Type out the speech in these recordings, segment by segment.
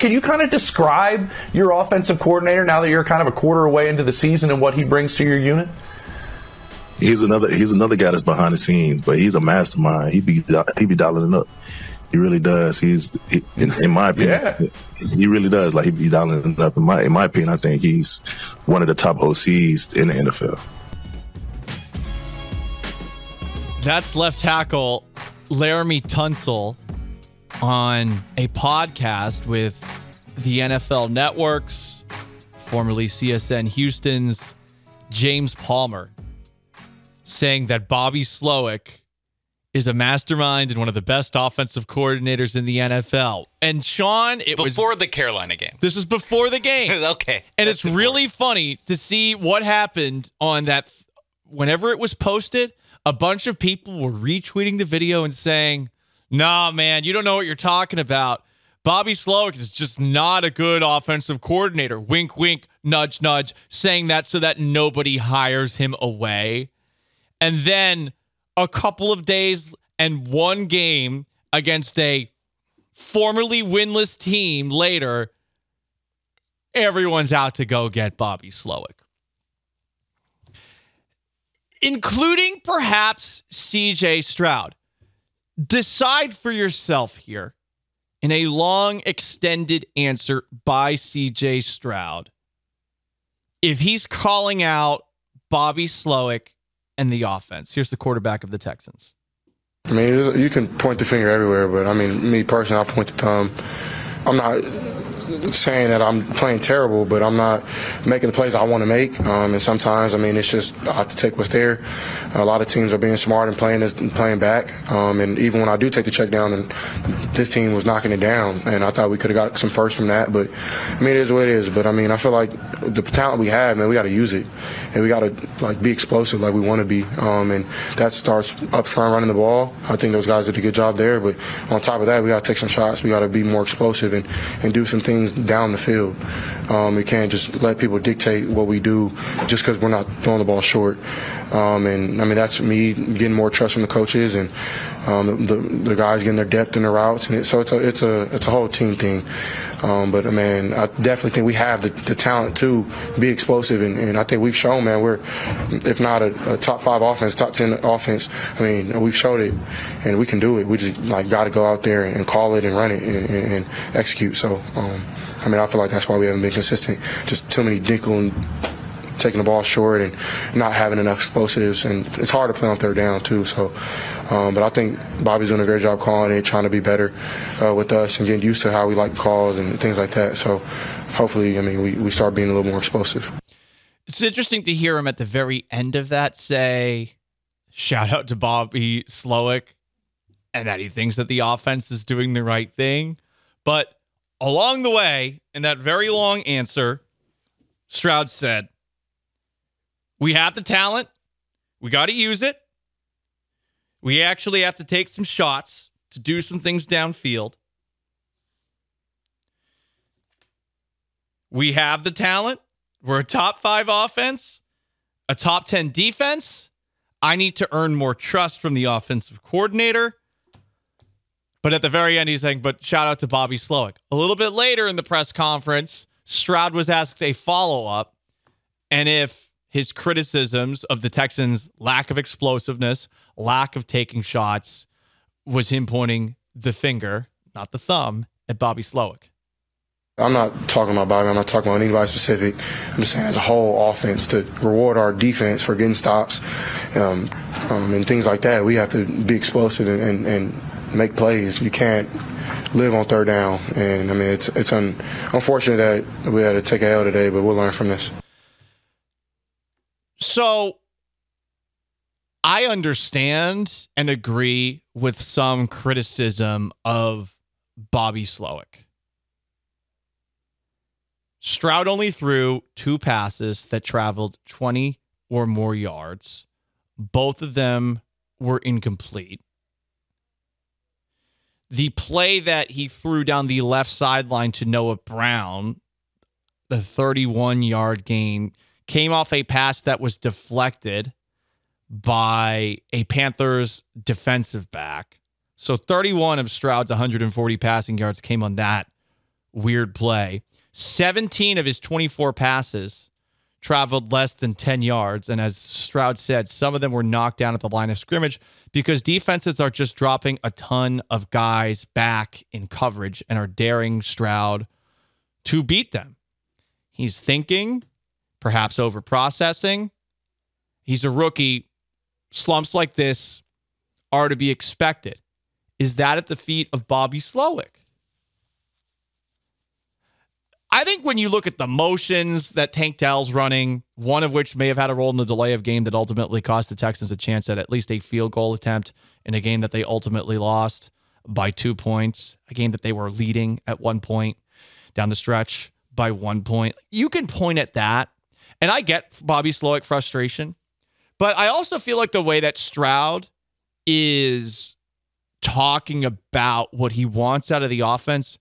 can you kind of describe your offensive coordinator now that you're kind of a quarter away into the season and what he brings to your unit? He's another guy that's behind the scenes, but he's a mastermind. He be dialing it up. He really does. In my opinion, he really does. Like, he be dialing it up. In my opinion, I think he's one of the top OCs in the NFL. That's left tackle Laramie Tunsil on a podcast with the NFL Network's, formerly CSN Houston's James Palmer, saying that Bobby Slowik is a mastermind and one of the best offensive coordinators in the NFL. And Sean, it was before the Carolina game. This was before the game. Okay. And it's really funny to see what happened on that. Whenever it was posted, a bunch of people were retweeting the video and saying, nah, man, you don't know what you're talking about. Bobby Slowik is just not a good offensive coordinator. Wink, wink, nudge, nudge, saying that so that nobody hires him away. And then a couple of days and one game against a formerly winless team later, everyone's out to go get Bobby Slowik. Including perhaps CJ Stroud. Decide for yourself here in a long, extended answer by CJ Stroud if he's calling out Bobby Slowik and the offense. Here's the quarterback of the Texans. I mean, you can point the finger everywhere, but I mean, me personally, I'll point the thumb. I'm not saying that I'm playing terrible, but I'm not making the plays I want to make. And sometimes, I mean, it's just I have to take what's there. A lot of teams are being smart and playing back. And even when I do take the check down, and this team was knocking it down, and I thought we could have got some first from that. But I mean, it is what it is. But I mean, I feel like the talent we have, man, we got to use it, and we got to be explosive like we want to be. And that starts up front running the ball. I think those guys did a good job there. But on top of that, we got to take some shots. We got to be more explosive and do some things down the field. We can't just let people dictate what we do just because we're not throwing the ball short. And I mean, that's me getting more trust from the coaches and the guys getting their depth in their routes. And so it's a whole team thing. But man, I definitely think we have the talent to be explosive, and I think we've shown, man, we're if not a top 5 offense, top 10 offense. I mean, we've showed it, and we can do it. We just got to go out there and call it and run it and execute. So, I mean, I feel like that's why we haven't been consistent. Just too many nickel and taking the ball short and not having enough explosives, and it's hard to play on third down too. So, but I think Bobby's doing a great job calling it, trying to be better with us and getting used to how we like calls and things like that. So, hopefully, I mean, we start being a little more explosive. It's interesting to hear him at the very end of that say, shout out to Bobby Slowik, and that he thinks that the offense is doing the right thing. But along the way, in that very long answer, Stroud said, we have the talent. We got to use it. We actually have to take some shots to do some things downfield. We have the talent. We're a top 5 offense, a top 10 defense. I need to earn more trust from the offensive coordinator. But at the very end, he's saying, but shout out to Bobby Slowik. A little bit later in the press conference, Stroud was asked a follow-up, and if his criticisms of the Texans' lack of explosiveness, lack of taking shots, was him pointing the finger, not the thumb, at Bobby Slowik. I'm not talking about Bobby. I'm not talking about anybody specific. I'm just saying as a whole offense to reward our defense for getting stops and things like that. We have to be explosive and make plays. You can't live on third down. And, I mean, it's unfortunate that we had to take a L today, but we'll learn from this. So I understand and agree with some criticism of Bobby Slowik. Stroud only threw 2 passes that traveled 20 or more yards. Both of them were incomplete. The play that he threw down the left sideline to Noah Brown, the 31-yard gain, came off a pass that was deflected by a Panthers defensive back. So 31 of Stroud's 140 passing yards came on that weird play. 17 of his 24 passes traveled less than 10 yards. And as Stroud said, some of them were knocked down at the line of scrimmage because defenses are just dropping a ton of guys back in coverage and are daring Stroud to beat them. He's thinking, perhaps over-processing. He's a rookie. Slumps like this are to be expected. Is that at the feet of Bobby Slowik? I think when you look at the motions that Tank Dell's running, one of which may have had a role in the delay of game that ultimately cost the Texans a chance at least a field goal attempt in a game that they ultimately lost by 2 points, a game that they were leading at one point down the stretch by 1 point. You can point at that, and I get Bobby Slowik frustration, but I also feel like the way that Stroud is talking about what he wants out of the offense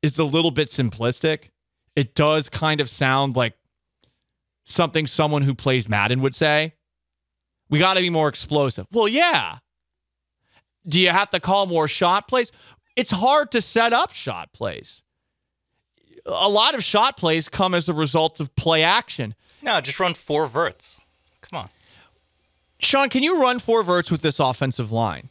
is a little bit simplistic. It does kind of sound like something someone who plays Madden would say. We got to be more explosive. Well, yeah. Do you have to call more shot plays? It's hard to set up shot plays. A lot of shot plays come as a result of play action. No, just run 4 verts. Come on. Sean, can you run 4 verts with this offensive line?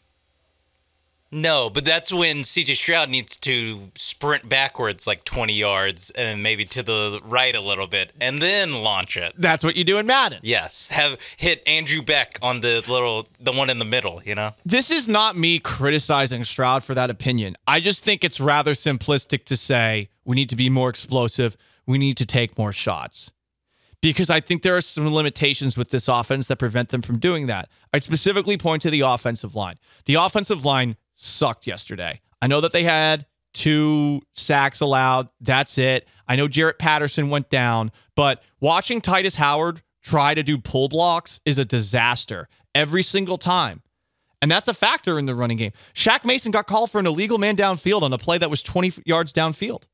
No, but that's when C.J. Stroud needs to sprint backwards like 20 yards and maybe to the right a little bit and then launch it. That's what you do in Madden. Yes. Have hit Andrew Beck on the one in the middle, you know? This is not me criticizing Stroud for that opinion. I just think it's rather simplistic to say we need to be more explosive. We need to take more shots. Because I think there are some limitations with this offense that prevent them from doing that. I'd specifically point to the offensive line. The offensive line sucked yesterday. I know that they had 2 sacks allowed. That's it. I know Jarrett Patterson went down, but watching Titus Howard try to do pull blocks is a disaster every single time. And that's a factor in the running game. Shaq Mason got called for an illegal man downfield on a play that was 20 yards downfield.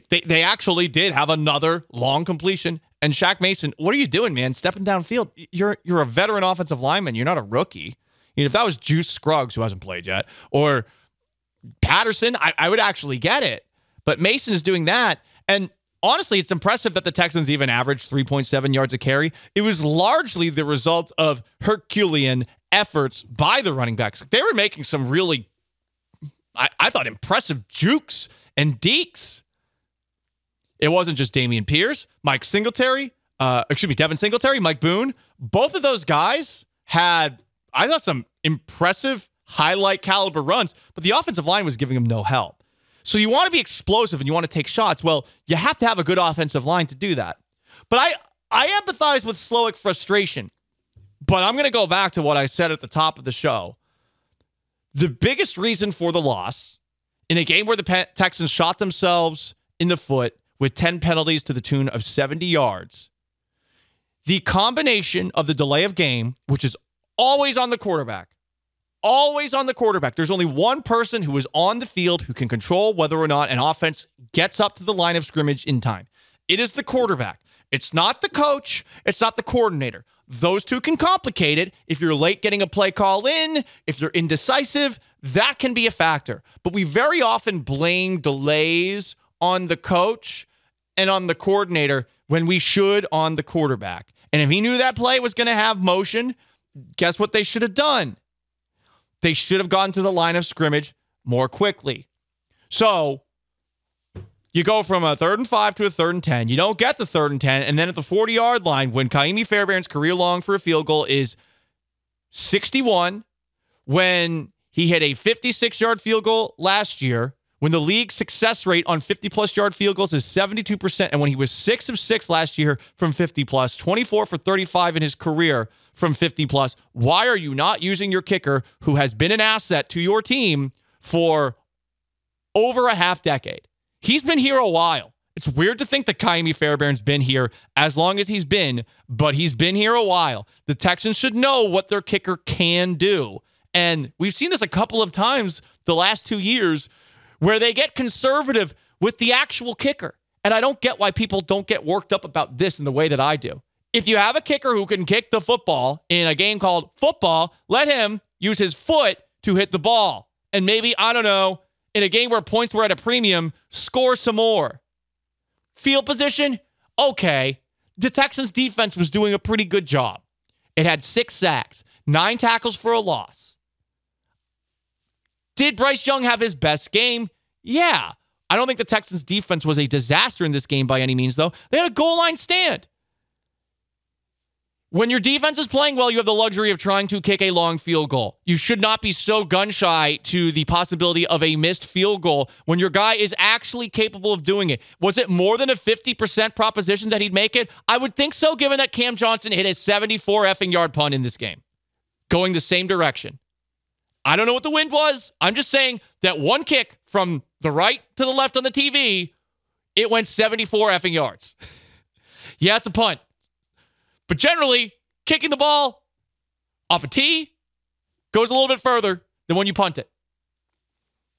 They actually did have another long completion. And Shaq Mason, what are you doing, man? Stepping downfield. You're a veteran offensive lineman. You're not a rookie. If that was Juice Scruggs, who hasn't played yet, or Patterson, I would actually get it. But Mason is doing that. And honestly, it's impressive that the Texans even averaged 3.7 yards a carry. It was largely the result of Herculean efforts by the running backs. They were making some really, I thought, impressive jukes and dekes. It wasn't just Dameon Pierce, Devin Singletary, Mike Boone. Both of those guys had, I thought, some impressive highlight caliber runs, but the offensive line was giving them no help. So you want to be explosive and you want to take shots. Well, you have to have a good offensive line to do that. But I empathize with Slowik frustration, but I'm going to go back to what I said at the top of the show. The biggest reason for the loss in a game where the Texans shot themselves in the foot with 10 penalties to the tune of 70 yards, the combination of the delay of game, which is always on the quarterback. Always on the quarterback. There's only one person who is on the field who can control whether or not an offense gets up to the line of scrimmage in time. It is the quarterback. It's not the coach. It's not the coordinator. Those two can complicate it. If you're late getting a play call in, if you're indecisive, that can be a factor. But we very often blame delays on the coach and on the coordinator when we should on the quarterback. And if he knew that play was going to have motion, guess what they should have done? They should have gone to the line of scrimmage more quickly. So you go from a 3rd and 5 to a 3rd and 10. You don't get the 3rd and 10. And then at the 40-yard line, when Kaimi Fairbairn's career long for a field goal is 61, when he hit a 56-yard field goal last year, when the league success rate on 50-plus yard field goals is 72%, and when he was 6 of 6 last year from 50-plus, 24 for 35 in his career from 50-plus, why are you not using your kicker, who has been an asset to your team for over a half decade? He's been here a while. It's weird to think that Kaimi Fairbairn's been here as long as he's been, but he's been here a while. The Texans should know what their kicker can do. And we've seen this a couple of times the last 2 years where they get conservative with the actual kicker. And I don't get why people don't get worked up about this in the way that I do. If you have a kicker who can kick the football in a game called football, let him use his foot to hit the ball. And maybe, I don't know, in a game where points were at a premium, score some more. Field position, okay. The Texans defense was doing a pretty good job. It had 6 sacks, 9 tackles for a loss. Did Bryce Young have his best game? Yeah. I don't think the Texans defense was a disaster in this game by any means, though. They had a goal line stand. When your defense is playing well, you have the luxury of trying to kick a long field goal. You should not be so gun-shy to the possibility of a missed field goal when your guy is actually capable of doing it. Was it more than a 50% proposition that he'd make it? I would think so, given that Cam Johnson hit a 74 effing yard punt in this game, going the same direction. I don't know what the wind was. I'm just saying that one kick from the right to the left on the TV, it went 74 effing yards. Yeah, it's a punt. But generally, kicking the ball off a tee goes a little bit further than when you punt it.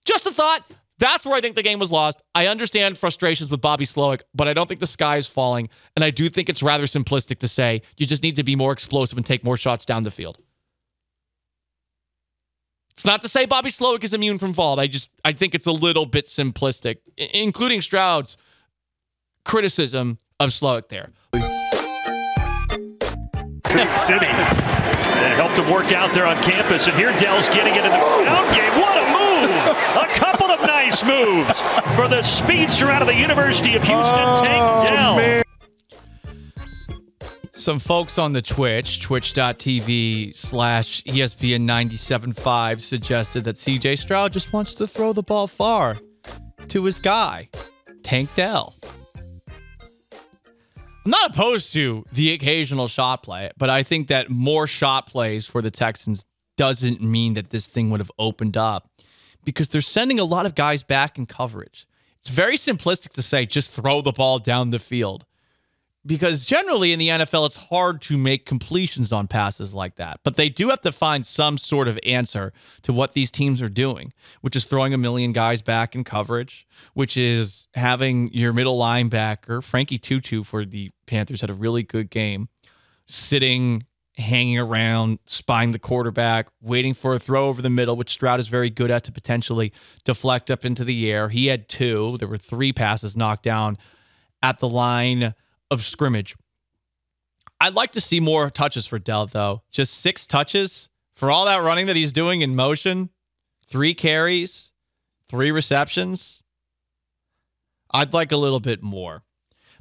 Just a thought. That's where I think the game was lost. I understand frustrations with Bobby Slowik, but I don't think the sky is falling. And I do think it's rather simplistic to say you just need to be more explosive and take more shots down the field. It's not to say Bobby Slowik is immune from fault. I think it's a little bit simplistic, including Stroud's criticism of Slowik there. City. It helped him work out there on campus, and here Dell's getting it in the out game. What a move! A couple of nice moves for the speedster out of the University of Houston, Tank Dell. Man. Some folks on the twitch.tv/ESPN975 suggested that CJ Stroud just wants to throw the ball far to his guy, Tank Dell. I'm not opposed to the occasional shot play, but I think that more shot plays for the Texans doesn't mean that this thing would have opened up because they're sending a lot of guys back in coverage. It's very simplistic to say just throw the ball down the field because generally in the NFL, it's hard to make completions on passes like that. But they do have to find some sort of answer to what these teams are doing, which is throwing a million guys back in coverage, which is having your middle linebacker, Frankie Tutu for the Panthers, had a really good game, sitting, hanging around, spying the quarterback, waiting for a throw over the middle, which Stroud is very good at to potentially deflect up into the air. He had 2. There were 3 passes knocked down at the line of scrimmage. I'd like to see more touches for Dell, though. Just 6 touches for all that running that he's doing in motion. 3 carries, 3 receptions. I'd like a little bit more.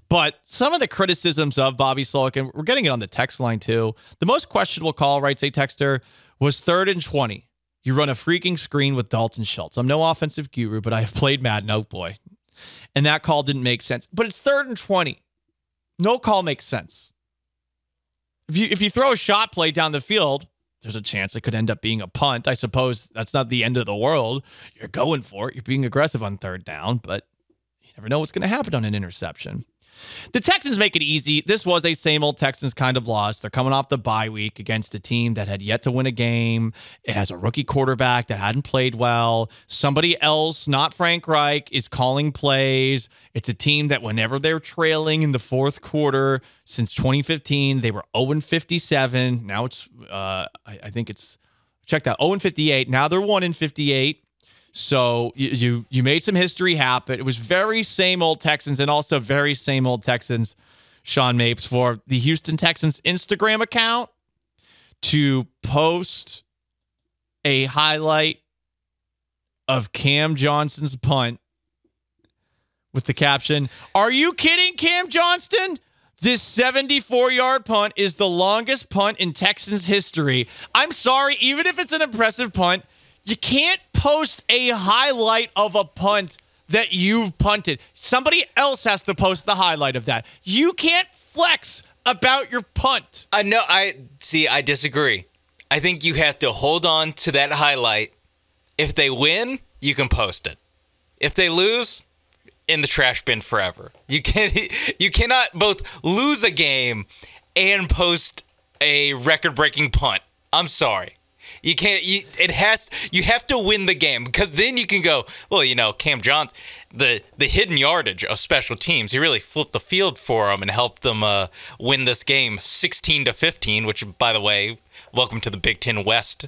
But some of the criticisms of Bobby Slowik, and we're getting it on the text line too. The most questionable call, writes a texter, was 3rd and 20. You run a freaking screen with Dalton Schultz. I'm no offensive guru, but I have played Madden. Oh boy. And that call didn't make sense. But it's 3rd and 20. No call makes sense. If you throw a shot play down the field, there's a chance it could end up being a punt. I suppose that's not the end of the world. You're going for it. You're being aggressive on 3rd down, but you never know what's going to happen on an interception. The Texans make it easy. This was a same old Texans kind of loss. They're coming off the bye week against a team that had yet to win a game. It has a rookie quarterback that hadn't played well. Somebody else, not Frank Reich, is calling plays. It's a team that whenever they're trailing in the 4th quarter since 2015, they were 0-57. Now it's, I think it's, check that, 0-58. Now they're 1-58. So you made some history happen. It was very same old Texans and also very same old Texans, Sean Mapes, for the Houston Texans Instagram account to post a highlight of Cam Johnston's punt with the caption, "Are you kidding, Cam Johnston? This 74-yard punt is the longest punt in Texans history." I'm sorry, even if it's an impressive punt, you can't post a highlight of a punt that you've punted. Somebody else has to post the highlight of that. You can't flex about your punt. No, I disagree. I think you have to hold on to that highlight. If they win, you can post it. If they lose, in the trash bin forever. You cannot both lose a game and post a record-breaking punt. I'm sorry. You can't. You have to win the game, because then you can go, well, Cam Johnson, the hidden yardage of special teams, he really flipped the field for them and helped them win this game 16-15. Which, by the way, welcome to the Big Ten West,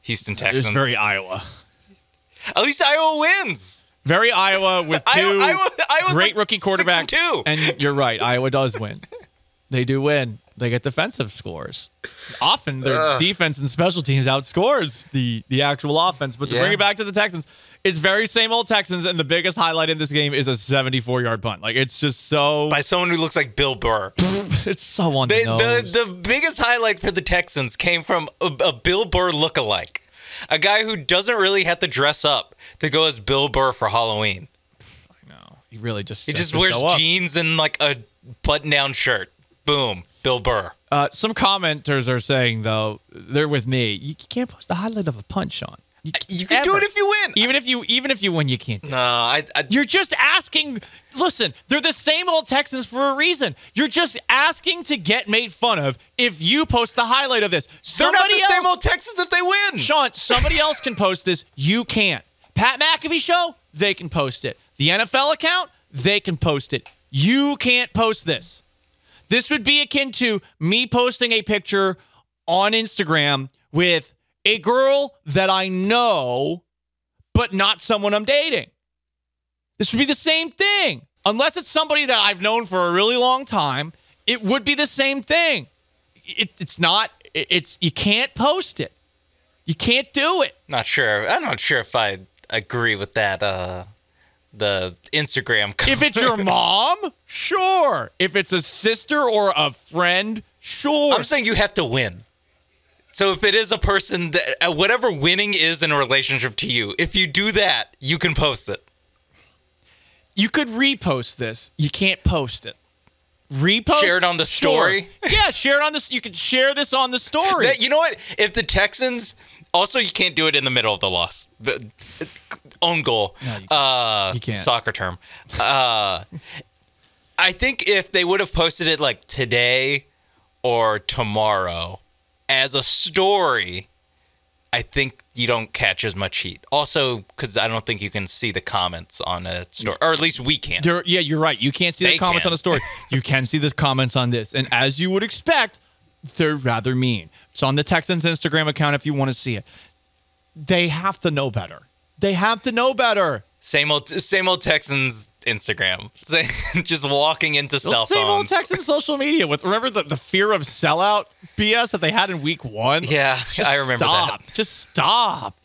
Houston Texans. It's very Iowa. At least Iowa wins. Very Iowa with two Iowa's great like rookie quarterbacks. 6-2. And you're right. Iowa does win. They do win. They get defensive scores. Often their defense and special teams outscores the actual offense. But to bring it back to the Texans, it's very same old Texans, and the biggest highlight in this game is a 74-yard punt. Like, it's just so... By someone who looks like Bill Burr. It's so on the nose. The biggest highlight for the Texans came from a Bill Burr lookalike. A guy who doesn't really have to dress up to go as Bill Burr for Halloween. I know. He really just... He just wears jeans and like a button-down shirt. Boom. Bill Burr. Some commenters are saying, though, they're with me. You can't post the highlight of a punt, Sean. You can do it if you win. Even if you win, you can't do it. No, You're just asking. Listen, they're the same old Texans for a reason. You're just asking to get made fun of if you post the highlight of this. They're not the same old Texans if they win. Sean, somebody else can post this. You can't. Pat McAfee show, they can post it. The NFL account, they can post it. You can't post this. This would be akin to me posting a picture on Instagram with a girl that I know, but not someone I'm dating. This would be the same thing. Unless it's somebody that I've known for a really long time, it would be the same thing. It's not. You can't post it. You can't do it. I'm not sure if I agree with that. The Instagram comment. If it's your mom, sure. If it's a sister or a friend, sure. I'm saying you have to win. So if it is a person that whatever winning is in a relationship to you, if you do that, you can post it. You could repost this. You can't post it. Repost? Share it on the story? Sure. Yeah, share it on this. You could share this on the story. You know what? If the Texans... Also, you can't do it in the middle of the loss. Own goal. No, you can't. Soccer term. I think if they would have posted it like today or tomorrow as a story, I think you don't catch as much heat. Also, because I don't think you can see the comments on a story. Or at least we can't. Yeah, you're right. You can't see the comments on a story. You can see the comments on this. And as you would expect, they're rather mean. It's on the Texans Instagram account if you want to see it. They have to know better. They have to know better. Same old Texans Instagram. Just walking into cell phones. Same old Texans social media. Remember the fear of sellout BS that they had in week 1? Yeah, I remember that. Just stop.